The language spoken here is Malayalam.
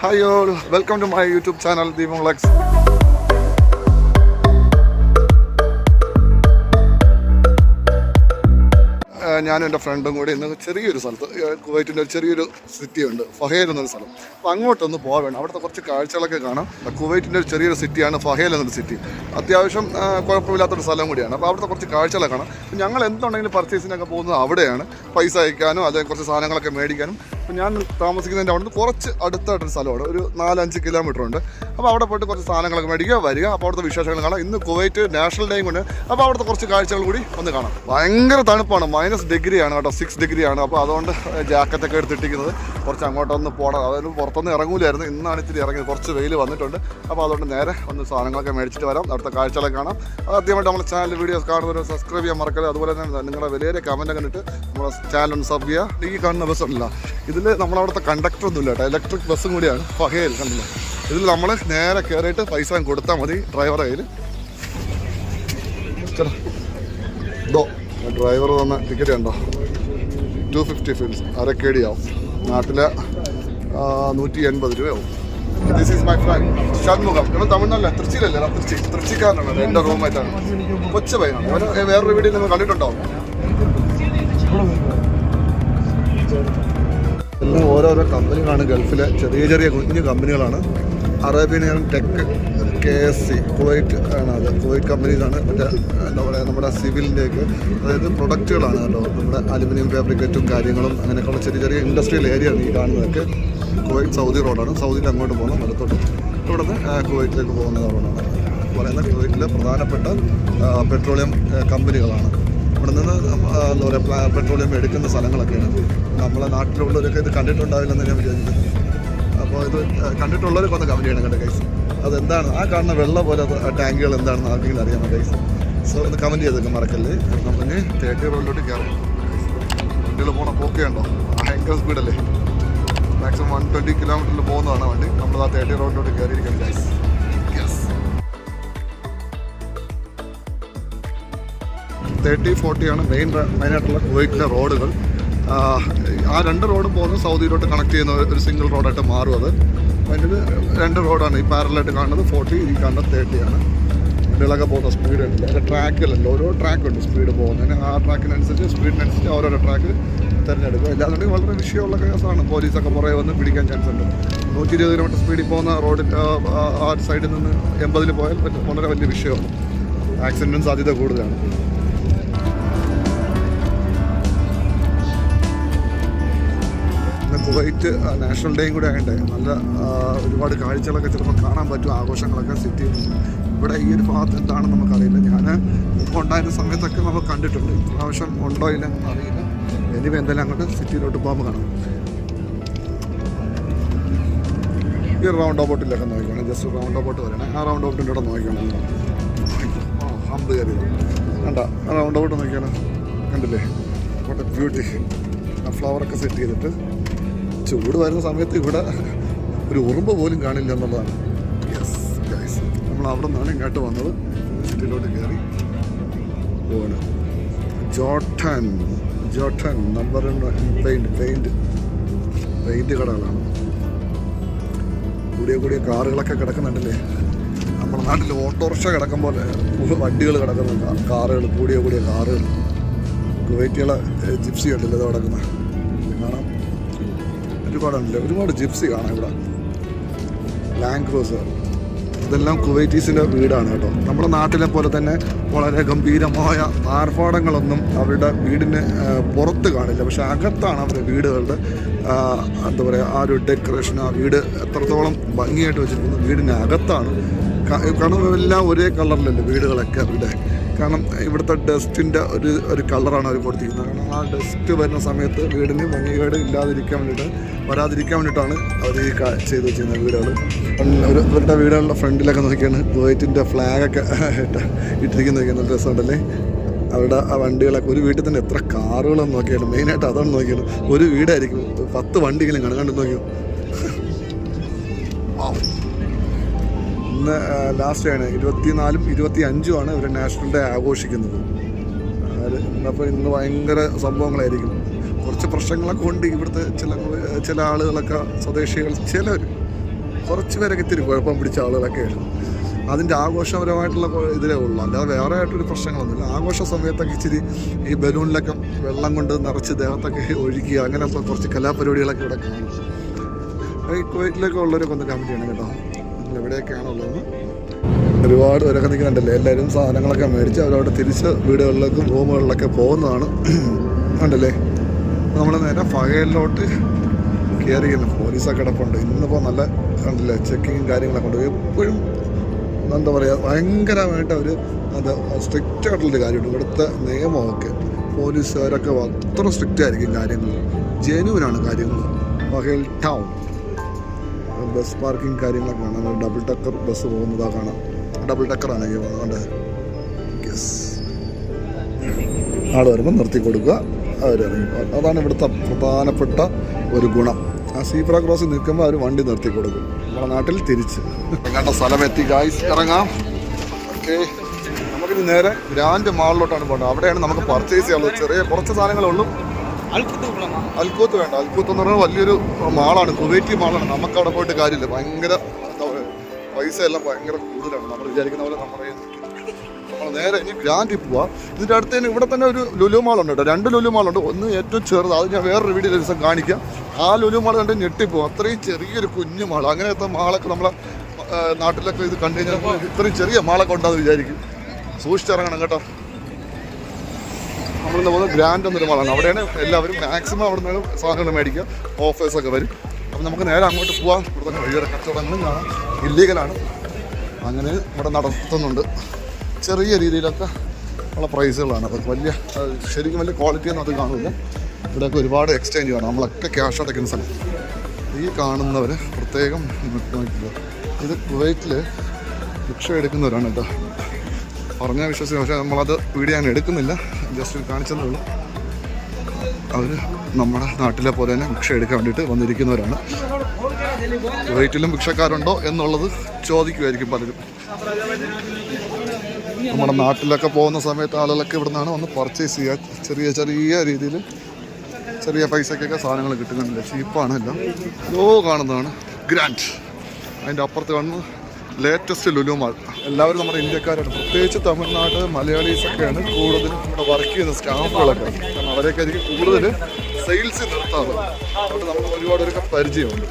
Hi all, welcome to my YouTube channel Deepam Lex. ഞാനും എൻ്റെ ഫ്രണ്ടും കൂടി ഇന്ന് ചെറിയൊരു സ്ഥലത്ത് കുവൈറ്റിൻ്റെ ഒരു ചെറിയൊരു സിറ്റിയുണ്ട് ഫഹേൽ എന്നൊരു സ്ഥലം. അപ്പോൾ അങ്ങോട്ടൊന്ന് പോവേണം. അവിടുത്തെ കുറച്ച് കാഴ്ചകളൊക്കെ കാണാം. കുവൈറ്റിൻ്റെ ഒരു ചെറിയൊരു സിറ്റിയാണ് ഫഹേൽ എന്നൊരു സിറ്റി. അത്യാവശ്യം കുഴപ്പമില്ലാത്തൊരു സ്ഥലം കൂടിയാണ്. അപ്പോൾ അവിടുത്തെ കുറച്ച് കാഴ്ചകളൊക്കെ കാണാം. ഞങ്ങൾ എന്തുണ്ടെങ്കിലും പർച്ചേസിനൊക്കെ പോകുന്നത് അവിടെയാണ്. പൈസ അയക്കാനും അതേ കുറച്ച് സാധനങ്ങളൊക്കെ മേടിക്കാനും. അപ്പോൾ ഞാൻ താമസിക്കുന്നതിൻ്റെ അവിടെ നിന്ന് കുറച്ച് അടുത്തായിട്ടൊരു സ്ഥലമാണ്, ഒരു 4-5 കിലോമീറ്റർ ഉണ്ട്. അപ്പോൾ അവിടെ പോയിട്ട് കുറച്ച് സാധനങ്ങളൊക്കെ മേടിക്കുക വരിക. അപ്പോൾ അവിടുത്തെ വിശേഷങ്ങൾ കാണാം. ഇന്ന് കുവൈറ്റ് നാഷണൽ ഡേയും കൊണ്ട് അപ്പോൾ അവിടുത്തെ കുറച്ച് കാഴ്ചകൾ കൂടി ഒന്ന് കാണാം. ഭയങ്കര തണുപ്പാണ്, -6 കേട്ടോ, 6 ഡിഗ്രിയാണ്. അപ്പോൾ അതുകൊണ്ട് ജാക്കറ്റൊക്കെ എടുത്തിട്ടിരിക്കുന്നത് കുറച്ച് അങ്ങോട്ടൊന്ന് പോകണം. അതായത് പുറത്തൊന്നും ഇറങ്ങൂലായിരുന്നു, ഇന്നാണ് ഇത്തിരി ഇറങ്ങിയത്. കുറച്ച് വെയിൽ വന്നിട്ടുണ്ട്. അപ്പോൾ അതുകൊണ്ട് നേരെ ഒന്ന് സാധനങ്ങളൊക്കെ മേടിച്ചിട്ട് വരാം, അവിടുത്തെ കാഴ്ചകളൊക്കെ കാണാം. ആദ്യമായിട്ട് നമ്മുടെ ചാനൽ വീഡിയോസ് കാണുന്നവർ സബ്സ്ക്രൈബ് ചെയ്യാൻ മറക്കരുത്. അതുപോലെ തന്നെ നിങ്ങളുടെ വലിയ കമൻറ്റ് കണ്ടിട്ട് നമ്മുടെ ചാനൽ ഒന്ന് സബ് ചെയ്യുക. ഈ കാണുന്ന ബസ്സല്ല, ഇതിൽ നമ്മളവിടുത്തെ കണ്ടക്ടറൊന്നും ഇല്ല കേട്ടോ, ഇലക്ട്രിക് ബസ്സും കൂടിയാണ് ഫഹേൽ. കണ്ടില്ല, ഇതിൽ നമ്മൾ നേരെ കയറിയിട്ട് പൈസ കൊടുത്താൽ മതി ഡ്രൈവറെ കയ്യിൽ. ഡ്രൈവർ തന്ന ടിക്കറ്റ് കണ്ടോ, 250 ഫിൽസ്, അരക്കേടിയാവും. നാട്ടിലെ 180 രൂപയാവും. This is my friend Shanmugam. ഇവൻ തമിഴ്നാട്ടിലെ തൃശ്ശിയിലല്ലേ, തൃശ്ശിക്കാരനാണ്. എൻ്റെ റൂമായിട്ടാണ്, കൊച്ചു പയ്യനാണ്. ഇവൻ വേറൊരു വീഡിയോ നിങ്ങൾ കണ്ടിട്ടുണ്ടാവും. എല്ലാം ഓരോരോ കമ്പനികളാണ് ഗൾഫിലെ, ചെറിയ കുഞ്ഞു കമ്പനികളാണ്. അറേബ്യൻ ടെക്, KSC, കുവൈറ്റ് ആണ്. അത് കുവൈറ്റ് കമ്പനീസാണ്. മറ്റേ എന്താ പറയുക, നമ്മുടെ സിവിലിൻ്റെയൊക്കെ അതായത് പ്രൊഡക്റ്റുകളാണ് കേട്ടോ. നമ്മുടെ അലുമിനിയം ഫാബ്രിക്കേറ്റും കാര്യങ്ങളും അങ്ങനെയൊക്കെയുള്ള ചെറിയ ഇൻഡസ്ട്രിയൽ ഏരിയയാണ് ഈ കാണുന്നതൊക്കെ. കുവൈറ്റ് സൗദി റോഡാണ്. സൗദിയിൽ അങ്ങോട്ട് പോകുന്ന വലത്തോട്ട്, ഇവിടെ നിന്ന് കുവൈറ്റിലേക്ക് പോകുന്ന റോഡാണ്. പറയുന്ന കുവൈറ്റിലെ പ്രധാനപ്പെട്ട പെട്രോളിയം കമ്പനികളാണ്. ഇവിടെ നിന്ന് എന്താ പറയുക, പെട്രോളിയം എടുക്കുന്ന സ്ഥലങ്ങളൊക്കെയാണ്. നമ്മളെ നാട്ടിലുള്ളവരൊക്കെ ഇത് കണ്ടിട്ടുണ്ടാവില്ലെന്ന് ഞാൻ വിചാരിക്കുന്നു. അപ്പോൾ ഇത് കണ്ടിട്ടുള്ളവരൊക്കെ ഒന്ന് കമൻറ്റ് ചെയ്യണം കേട്ടോ ഗൈസ്. അതെന്താണ് ആ കാണുന്ന വെള്ളം പോലെ ടാങ്കുകൾ എന്താണെന്ന് ആർക്കെങ്കിലും അറിയാമോ ഗൈസ്? സോ ഒന്ന് കമൻറ്റ് ചെയ്തൊക്കെ മറക്കല്ലേ. നമുക്ക് 30 റോഡിലോട്ട് കയറാം. വണ്ടികൾ പോകണ പോക്കെയുണ്ടോ, ഭയങ്കര സ്പീഡല്ലേ. മാക്സിമം 120 കിലോമീറ്ററിൽ പോകുന്നതാണ് വണ്ടി. നമ്മൾ ആ 30 റോഡിലോട്ട് കയറിയിരിക്കണം ഗൈസ്. യെസ്, 30-40 മെയിനായിട്ടുള്ള കുവൈറ്റിലെ റോഡുകൾ. ആ 2 റോഡും പോകുന്നത് സൗദിയിലോട്ട് കണക്ട് ചെയ്യുന്ന ഒരു സിംഗിൾ റോഡായിട്ട് മാറും. അത് അതിൻ്റെ 2 റോഡാണ്. ഈ പാരലായിട്ട് കാണുന്നത് 40, ഈ കാണുന്നത് 30 ആണ്. വണ്ടികളൊക്കെ പോകുന്ന സ്പീഡ് ഉണ്ട്. അതിൻ്റെ ട്രാക്കിലല്ല, ഓരോ ട്രാക്കുണ്ട് സ്പീഡ് പോകുന്നതിന്. ആ ട്രാക്കിനനുസരിച്ച് സ്പീഡിനനുസരിച്ച് ഓരോരോ ട്രാക്ക് തിരഞ്ഞെടുക്കുക. എല്ലാന്നുണ്ടെങ്കിൽ വളരെ വിഷയമുള്ള കേസാണ്. പോലീസൊക്കെ പുറകെ വന്ന് പിടിക്കാൻ ചാൻസ് ഉണ്ട്. 120 കിലോമീറ്റർ സ്പീഡിൽ പോകുന്ന റോഡിൽ ആ സൈഡിൽ നിന്ന് 80 പോയാൽ വളരെ വലിയ വിഷയമാണ്. ആക്സിഡൻറ്റിന് സാധ്യത കൂടുതലാണ്. കുവൈറ്റ് നാഷണൽ ഡേയും കൂടെ ആകട്ടെ, നല്ല ഒരുപാട് കാഴ്ചകളൊക്കെ ചിലപ്പോൾ കാണാൻ പറ്റും. ആഘോഷങ്ങളൊക്കെ സിറ്റിയിൽ. ഇവിടെ ഈ ഒരു ഭാഗത്ത് എന്താണെന്ന് നമുക്കറിയില്ല. ഞാൻ ഉണ്ടായിരുന്ന സമയത്തൊക്കെ നമ്മൾ കണ്ടിട്ടുണ്ട്. ഇപ്രാവശ്യം ഉണ്ടോ ഇല്ലെന്ന് അറിയില്ല. എനിവേ എന്തായാലും അങ്ങോട്ട് സിറ്റിയിലോട്ട് പോകുമ്പോൾ കാണാം. ഈ റൗണ്ട് ഓബോട്ടിലൊക്കെ നോക്കണം. ജസ്റ്റ് റൗണ്ട് ഓബോട്ട് വരണം. ആ റൗണ്ട് ഓബോട്ടിൻ്റെ ഇവിടെ നോക്കണം. ഹമ്പ് കയറി കണ്ട ആ റൗണ്ട് ഓബോട്ട് നോക്കിയാലോ, കണ്ടില്ലേ? What A beauty. ആ ഫ്ലവറൊക്കെ സെറ്റ് ചെയ്തിട്ട് ചൂട് വരുന്ന സമയത്ത് ഇവിടെ ഒരു ഉറുമ്പ് പോലും കാണില്ല എന്നുള്ളതാണ്. യെസ് ഗൈസ്, നമ്മൾ അവിടെ നിന്നാണ് ഇങ്ങോട്ട് വന്നത്. സിറ്റിയിലോട്ട് കയറി പോവാണ്. ജോട്ടൻ നമ്പർ പെയിൻറ്റ് കടകളാണ്. കൂടിയ കാറുകളൊക്കെ കിടക്കുന്നുണ്ടല്ലേ. നമ്മുടെ നാട്ടിൽ ഓട്ടോറിക്ഷ കിടക്കും പോലെ വണ്ടികൾ കിടക്കുന്നുണ്ട്. കാറുകൾ, കൂടിയ കാറുകൾ. കുവൈറ്റുകളെ ജിപ്സി ഉണ്ടല്ലോ ഇത് കിടക്കുന്ന കാണാം. ഒരുപാട് ജിപ്സി കാണാം ഇവിടെ. ലാൻഡ് ക്രൂസർ, ഇതെല്ലാം കുവൈറ്റീസിൻ്റെ വീടാണ് കേട്ടോ. നമ്മുടെ നാട്ടിലെ പോലെ തന്നെ വളരെ ഗംഭീരമായ ആർഭാടങ്ങളൊന്നും അവരുടെ വീടിന് പുറത്ത് കാണില്ല. പക്ഷെ അകത്താണ് അവരുടെ വീടുകളുടെ എന്താ പറയുക, ആ ഒരു ഡെക്കറേഷൻ, ആ വീട് എത്രത്തോളം ഭംഗിയായിട്ട് വെച്ചിരിക്കുന്നത് വീടിന് അകത്താണ്. കാരണം എല്ലാം ഒരേ കളറിലല്ലേ വീടുകളൊക്കെ അവരുടെ. കാരണം ഇവിടുത്തെ ഡസ്റ്റിൻ്റെ ഒരു കളറാണ് അവർ കൊടുത്തിരിക്കുന്നത്. കാരണം ആ ഡസ്റ്റ് വരുന്ന സമയത്ത് വീടിന് ഭംഗികേട് വരാതിരിക്കാൻ വേണ്ടിയിട്ടാണ് അവർ ഈ ചെയ്ത് വെച്ചിരുന്നത് വീടുകൾ. ഇവരുടെ വീടുകളുടെ ഫ്രണ്ടിലൊക്കെ നോക്കിയാണ് കുവൈറ്റിൻ്റെ ഫ്ലാഗൊക്കെ ഇട്ടിരിക്കുന്നത്. നല്ല രസമുണ്ടല്ലേ. അവരുടെ ആ വണ്ടികളൊക്കെ, ഒരു വീട്ടിൽ തന്നെ എത്ര കാറുകളെന്ന് നോക്കിയാണ്. മെയിനായിട്ട് അതാണ് നോക്കിയാണ്. ഒരു വീടായിരിക്കും 10 വണ്ടികളും കണ്ടു നോക്കിയോ. ഇന്ന് ലാസ്റ്റാണ് 24-ും 25-ഉമാണ് ഇവർ നാഷണൽ ഡേ ആഘോഷിക്കുന്നത്. അപ്പോൾ ഇന്ന് ഭയങ്കര സംഭവങ്ങളായിരിക്കും. കുറച്ച് പ്രശ്നങ്ങളൊക്കെ ഉണ്ട് ഇവിടുത്തെ ചില ആളുകളൊക്കെ, സ്വദേശികൾ ചിലർ കുറച്ച് പേരൊക്കെ ഇത്തിരി കുഴപ്പം പിടിച്ച ആളുകളൊക്കെ ഉണ്ട്. അതിൻ്റെ ആഘോഷപരമായിട്ടുള്ള ഇതിലേ ഉള്ളൂ, അല്ലാതെ വേറെ ആയിട്ടൊരു പ്രശ്നങ്ങളൊന്നുമില്ല. ആഘോഷ സമയത്തൊക്കെ ഇച്ചിരി ഈ ബലൂണിലൊക്കെ വെള്ളം കൊണ്ട് നിറച്ച് ദേഹത്തൊക്കെ ഒഴുകിയ അങ്ങനെയൊക്കെ കുറച്ച് കലാപരിപാടികളൊക്കെ ഇവിടെ കാണും. ഈ കുവൈറ്റിലൊക്കെ ഉള്ളവരൊക്കെ ഒന്ന് കമൻറ്റ് ചെയ്യണം കേട്ടോ, നിങ്ങൾ എവിടെയൊക്കെയാണോ ഉള്ളതെന്ന്. ഒരുപാട് പേരൊക്കെ നിൽക്കുന്നുണ്ടല്ലേ, എല്ലാവരും സാധനങ്ങളൊക്കെ മേടിച്ച് അവരവിടെ തിരിച്ച് വീടുകളിലേക്കും റൂമുകളിലൊക്കെ പോകുന്നതാണ് ഉണ്ടല്ലേ. നമ്മൾ നേരെ ഫഹേലിലോട്ട് കയറിയിരുന്നു. പോലീസൊക്കെ കിടപ്പുണ്ട്. ഇന്നിപ്പോൾ നല്ല കണ്ടില്ലേ ചെക്കിങ്ങും കാര്യങ്ങളൊക്കെ ഉണ്ട്. എപ്പോഴും എന്താ പറയുക, ഭയങ്കരമായിട്ട് അവർ അത് സ്ട്രിക്റ്റ് ആയിട്ടുള്ളൊരു കാര്യമുണ്ട്. ഇവിടുത്തെ നിയമമൊക്കെ പോലീസുകാരൊക്കെ അത്ര സ്ട്രിക്റ്റ് ആയിരിക്കും കാര്യങ്ങൾ, ജെന്യൂനാണ് കാര്യങ്ങൾ. ഫഹേൽ ടൗൺ ബസ് പാർക്കിംഗ് കാര്യങ്ങളൊക്കെ കാണാം. ഡബിൾ ടക്കർ ബസ് പോകുന്നതാണ് കാണാം. ഡബിൾ ടക്കറാണ് ഈ പോകുന്നത്. യെസ്, ആൾ വരുമ്പോൾ നിർത്തി കൊടുക്കുക, അവരിറങ്ങി. അതാണ് ഇവിടുത്തെ പ്രധാനപ്പെട്ട ഒരു ഗുണം. ആ സീബ്ര ക്രോസിൽ നിൽക്കുമ്പോൾ അവർ വണ്ടി നിർത്തി കൊടുക്കും. നമ്മുടെ നാട്ടിൽ തിരിച്ച് ഇറങ്ങേണ്ട സ്ഥലമെത്തി ഗായ്സ്, ഇറങ്ങാം. ഓക്കെ, നമുക്കിനി നേരെ ഗ്രാൻഡ് മാളിലോട്ടാണ് പോകേണ്ടത്. അവിടെയാണ് നമുക്ക് പർച്ചേസ് ചെയ്യാനുള്ളത്. ചെറിയ കുറച്ച് സാധനങ്ങളേ ഉള്ളൂ. അൽക്കൂത്ത് വേണ്ട, അൽക്കൂത്ത് എന്ന് പറഞ്ഞാൽ വലിയൊരു മാളാണ്, കുവൈറ്റി മാളാണ്. നമുക്ക് അവിടെ പോയിട്ട് കാര്യമില്ല. ഭയങ്കര എന്താ പറയുക, പൈസ എല്ലാം ഭയങ്കര കൂടുതലാണ്. നമ്മൾ വിചാരിക്കുന്ന പോലെ നമ്മൾ നേരെ ഇനി ഗ്രാൻഡിൽ പോവാം. ഇതിൻ്റെ അടുത്ത് തന്നെ ഇവിടെ തന്നെ ഒരു ലുലു മാളുണ്ട് കേട്ടോ. 2 ലുലു മാളുണ്ട്. ഒന്ന് ഏറ്റവും ചെറുത്, അത് ഞാൻ വേറൊരു വീഡിയോയിൽ ദിവസം കാണിക്കാം. ആ ലുലു മാൾ കണ്ട് ഞെട്ടിപ്പോവും. അത്രയും ചെറിയൊരു കുഞ്ഞു മാൾ. അങ്ങനത്തെ മാളൊക്കെ നമ്മളെ നാട്ടിലൊക്കെ ഇത് കണ്ടു കഴിഞ്ഞാൽ ഇത്രയും ചെറിയ മാളൊക്കെ ഉണ്ടാകുന്ന വിചാരിക്കും. സൂക്ഷിച്ചിറങ്ങണം കേട്ടോ. നമ്മളിന്ന് പോകുന്നത് ഗ്രാൻഡ് എന്നൊരു മാളാണ്. അവിടെയാണ് എല്ലാവരും മാക്സിമം അവിടെ നിന്ന് സാധനങ്ങൾ മേടിക്കുക. ഓഫേഴ്സൊക്കെ വരും. അപ്പം നമുക്ക് നേരെ അങ്ങോട്ട് പോവാം. ഇവിടെ തന്നെ വഴിയുടെ കച്ചവടങ്ങളും കാണാം. ഇല്ലീഗലാണ്, അങ്ങനെ ഇവിടെ നടത്തുന്നുണ്ട്. ചെറിയ രീതിയിലൊക്കെ ഉള്ള പ്രൈസുകളാണ്. അപ്പോൾ ശരിക്കും വലിയ ക്വാളിറ്റി ഒന്നും അത് കാണില്ല. ഇവിടെയൊക്കെ ഒരുപാട് എക്സ്ചേഞ്ച് കാണാം. നമ്മളൊക്കെ ക്യാഷ് അടയ്ക്കുന്ന സ്ഥലം. ഈ കാണുന്നവർ പ്രത്യേകം നോക്കില്ല. ഇത് കുവൈറ്റിൽ ഭിക്ഷ എടുക്കുന്നവരാണ് കേട്ടോ. പറഞ്ഞാൽ വിശ്വസിക്കും, പക്ഷേ നമ്മളത് വീഡിയോ ഞാൻ എടുക്കുന്നില്ല, ജസ്റ്റ് കാണിച്ചതേ ഉള്ളൂ. അവർ നമ്മുടെ നാട്ടിലെ പോലെ തന്നെ ഭിക്ഷ എടുക്കാൻ വേണ്ടിയിട്ട് വന്നിരിക്കുന്നവരാണ്. കുവൈറ്റിലും ഭിക്ഷക്കാരുണ്ടോ എന്നുള്ളത് ചോദിക്കുമായിരിക്കും പലരും. നമ്മുടെ നാട്ടിലൊക്കെ പോകുന്ന സമയത്ത് ആളുകളൊക്കെ ഇവിടെ നിന്നാണ് വന്ന് പർച്ചേസ് ചെയ്യുക. ചെറിയ ചെറിയ രീതിയിൽ ചെറിയ പൈസക്കൊക്കെ സാധനങ്ങൾ കിട്ടുന്നുണ്ട്. ചീപ്പാണ് എല്ലാം. കാണുന്നതാണ് ഗ്രാൻഡ്. അതിൻ്റെ അപ്പുറത്ത് കാണുന്നത് ലേറ്റസ്റ്റ് ലുലു മാൾ. എല്ലാവരും നമ്മുടെ ഇന്ത്യക്കാരാണ്. പ്രത്യേകിച്ച് തമിഴ്നാട് മലയാളീസൊക്കെയാണ് കൂടുതലും ഇവിടെ വർക്ക് ചെയ്യുന്ന സ്റ്റാഫുകളൊക്കെ. കാരണം അവരെയൊക്കെ ആയിരിക്കും കൂടുതൽ സെയിൽസ് നിർത്താറ്. അതുകൊണ്ട് നമുക്ക് ഒരുപാട് പരിചയമുണ്ട്.